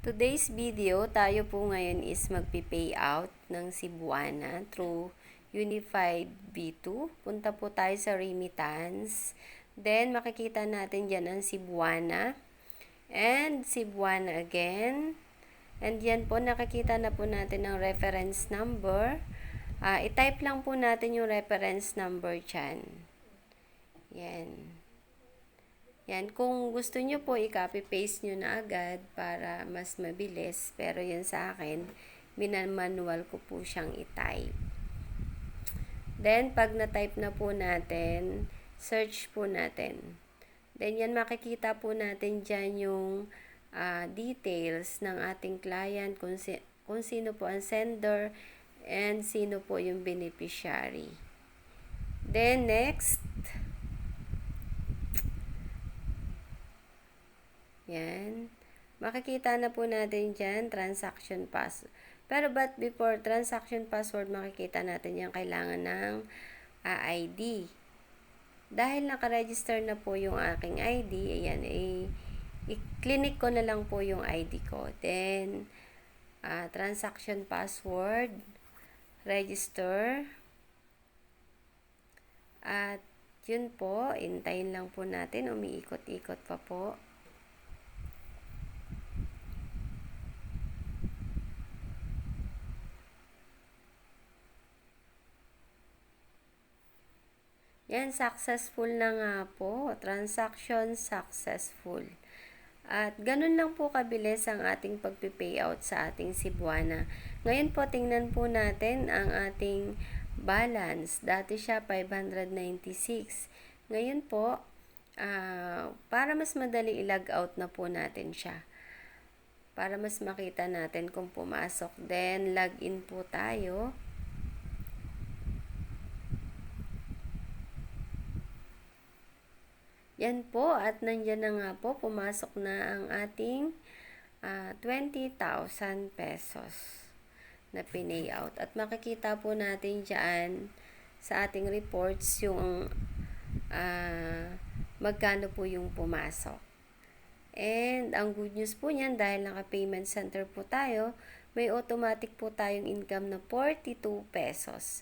Today's video, tayo po ngayon is magpi-pay out ng Cebuana through Unified B2. Punta po tayo sa remittance. Then, makikita natin dyan ang Cebuana. And Cebuana again. And yan po, nakikita na po natin ang reference number. I-type lang po natin yung reference number dyan. Yan. Yan, kung gusto nyo po, i-copy-paste nyo na agad para mas mabilis. Pero yan sa akin, minamanual ko po siyang i-type. Then, pag na-type na po natin, search po natin. Then, yan makikita po natin dyan yung details ng ating client, kung sino po ang sender, and sino po yung beneficiary. Then, next, yan. Makikita na po natin dyan, transaction password. Pero but before transaction password, makikita natin yan, kailangan ng ID. Dahil nakaregister na po yung aking ID, ayan, i-clinic ko na lang po yung ID ko. Then, transaction password, register, at yun po, intayin lang po natin, umiikot-ikot pa po. Yan, successful na nga po. Transaction successful. At ganun lang po kabilis ang ating pagpipayout sa ating Cebuana. Ngayon po, tingnan po natin ang ating balance. Dati siya 596. Ngayon po, para mas madali i-log out na po natin siya. Para mas makita natin kung pumasok. Then, log in po tayo. Yan po, at nandyan na nga po, pumasok na ang ating 20,000 pesos na pinayout. At makikita po natin dyan sa ating reports yung magkano po yung pumasok. And ang good news po niyan, dahil naka-payment center po tayo, may automatic po tayong income na 42 pesos.